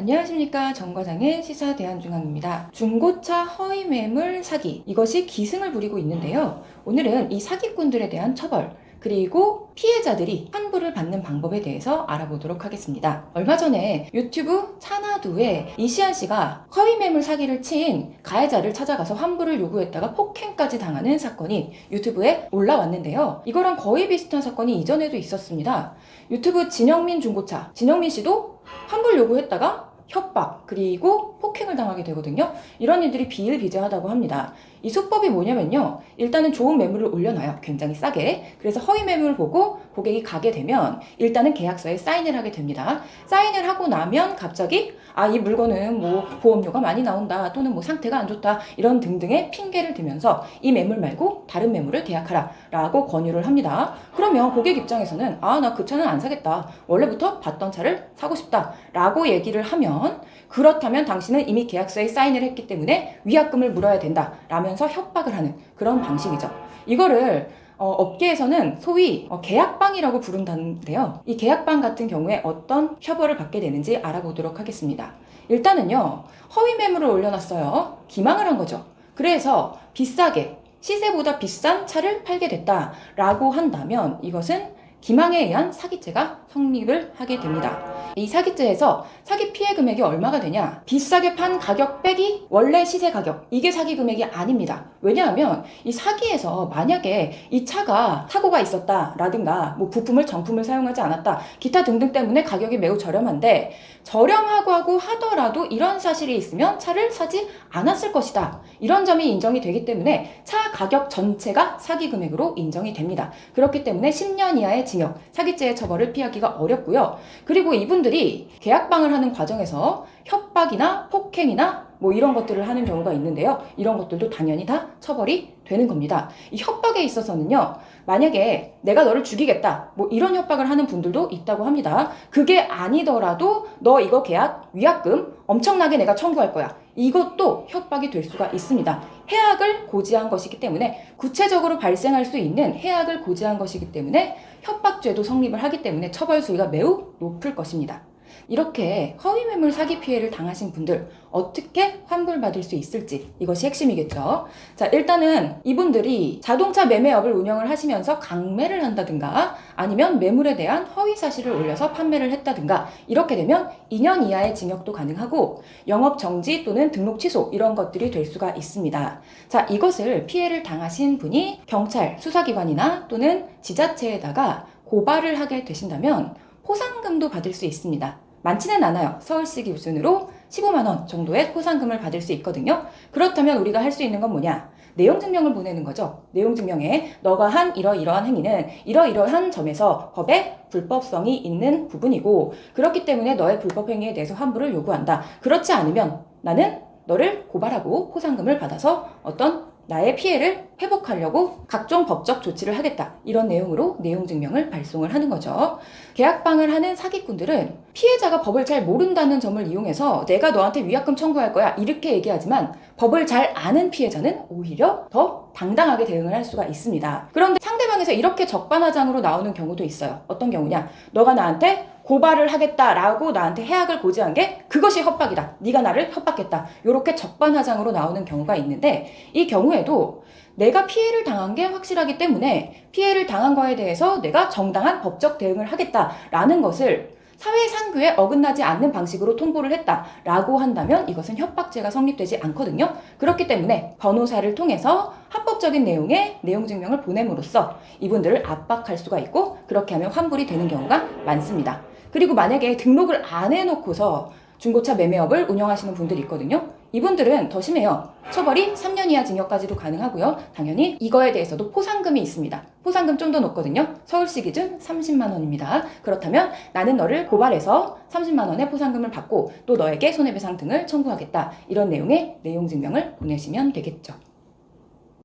안녕하십니까. 정과장의 시사대한중앙입니다. 중고차 허위매물 사기, 이것이 기승을 부리고 있는데요. 오늘은 이 사기꾼들에 대한 처벌, 그리고 피해자들이 환불을 받는 방법에 대해서 알아보도록 하겠습니다. 얼마 전에 유튜브 차나두에 이시안 씨가 허위매물 사기를 친 가해자를 찾아가서 환불을 요구했다가 폭행까지 당하는 사건이 유튜브에 올라왔는데요. 이거랑 거의 비슷한 사건이 이전에도 있었습니다. 유튜브 진영민 중고차, 진영민 씨도 환불 요구했다가 협박 그리고 폭행을 당하게 되거든요. 이런 일들이 비일비재하다고 합니다. 이 수법이 뭐냐면요, 일단은 좋은 매물을 올려놔요. 굉장히 싸게. 그래서 허위 매물을 보고 고객이 가게 되면 일단은 계약서에 사인을 하게 됩니다. 사인을 하고 나면 갑자기 이 물건은 뭐 보험료가 많이 나온다, 또는 뭐 상태가 안 좋다, 이런 등등의 핑계를 대면서 이 매물 말고 다른 매물을 계약하라 라고 권유를 합니다. 그러면 고객 입장에서는 나 그 차는 안 사겠다, 원래부터 봤던 차를 사고 싶다 라고 얘기를 하면, 그렇다면 당신은 이미 계약서에 사인을 했기 때문에 위약금을 물어야 된다 라면서 협박을 하는 그런 방식이죠. 이거를 업계에서는 소위 계약방이라고 부른다는데요. 이 계약방 같은 경우에 어떤 처벌을 받게 되는지 알아보도록 하겠습니다. 일단은요, 허위 매물을 올려놨어요. 기망을 한 거죠. 그래서 비싸게, 시세보다 비싼 차를 팔게 됐다라고 한다면 이것은 기망에 의한 사기죄가 성립을 하게 됩니다. 이 사기죄에서 사기 피해 금액이 얼마가 되냐? 비싸게 판 가격 빼기 원래 시세 가격, 이게 사기 금액이 아닙니다. 왜냐하면 이 사기에서 만약에 이 차가 사고가 있었다라든가 뭐 부품을 정품을 사용하지 않았다, 기타 등등 때문에 가격이 매우 저렴한데, 저렴하고 하더라도 이런 사실이 있으면 차를 사지 않았을 것이다, 이런 점이 인정이 되기 때문에 차 가격 전체가 사기 금액으로 인정이 됩니다. 그렇기 때문에 10년 이하의 징역, 사기죄의 처벌을 피하기가 어렵고요. 그리고 이분들이 계약방을 하는 과정에서 협박이나 폭행이나 뭐 이런 것들을 하는 경우가 있는데요. 이런 것들도 당연히 다 처벌이 되는 겁니다. 이 협박에 있어서는요, 만약에 내가 너를 죽이겠다, 뭐 이런 협박을 하는 분들도 있다고 합니다. 그게 아니더라도 너 이거 계약 위약금 엄청나게 내가 청구할 거야, 이것도 협박이 될 수가 있습니다. 해악을 고지한 것이기 때문에, 구체적으로 발생할 수 있는 해악을 고지한 것이기 때문에 협박죄도 성립을 하기 때문에 처벌 수위가 매우 높을 것입니다. 이렇게 허위매물 사기 피해를 당하신 분들 어떻게 환불받을 수 있을지, 이것이 핵심이겠죠. 자, 일단은 이분들이 자동차 매매업을 운영을 하시면서 강매를 한다든가 아니면 매물에 대한 허위 사실을 올려서 판매를 했다든가, 이렇게 되면 2년 이하의 징역도 가능하고 영업 정지 또는 등록 취소, 이런 것들이 될 수가 있습니다. 자, 이것을 피해를 당하신 분이 경찰, 수사기관이나 또는 지자체에다가 고발을 하게 되신다면 포상금도 받을 수 있습니다. 많지는 않아요. 서울시 기준으로 15만 원 정도의 포상금을 받을 수 있거든요. 그렇다면 우리가 할 수 있는 건 뭐냐? 내용증명을 보내는 거죠. 내용증명에 너가 한 이러이러한 행위는 이러이러한 점에서 법에 불법성이 있는 부분이고, 그렇기 때문에 너의 불법 행위에 대해서 환불을 요구한다. 그렇지 않으면 나는 너를 고발하고 포상금을 받아서 어떤 나의 피해를 회복하려고 각종 법적 조치를 하겠다, 이런 내용으로 내용증명을 발송을 하는 거죠. 계약방을 하는 사기꾼들은 피해자가 법을 잘 모른다는 점을 이용해서 내가 너한테 위약금 청구할 거야, 이렇게 얘기하지만 법을 잘 아는 피해자는 오히려 더 당당하게 대응을 할 수가 있습니다. 그런데 상대방에서 이렇게 적반하장으로 나오는 경우도 있어요. 어떤 경우냐? 너가 나한테 고발을 하겠다라고 나한테 해악을 고지한 게 그것이 협박이다, 네가 나를 협박했다, 이렇게 적반하장으로 나오는 경우가 있는데, 이 경우에도 내가 피해를 당한 게 확실하기 때문에 피해를 당한 거에 대해서 내가 정당한 법적 대응을 하겠다라는 것을 사회상규에 어긋나지 않는 방식으로 통보를 했다라고 한다면 이것은 협박죄가 성립되지 않거든요. 그렇기 때문에 변호사를 통해서 합법적인 내용의 내용증명을 보냄으로써 이분들을 압박할 수가 있고, 그렇게 하면 환불이 되는 경우가 많습니다. 그리고 만약에 등록을 안 해놓고서 중고차 매매업을 운영하시는 분들이 있거든요. 이분들은 더 심해요. 처벌이 3년 이하 징역까지도 가능하고요. 당연히 이거에 대해서도 포상금이 있습니다. 포상금 좀 더 높거든요. 서울시 기준 30만 원입니다. 그렇다면 나는 너를 고발해서 30만 원의 포상금을 받고 또 너에게 손해배상 등을 청구하겠다, 이런 내용의 내용증명을 보내시면 되겠죠.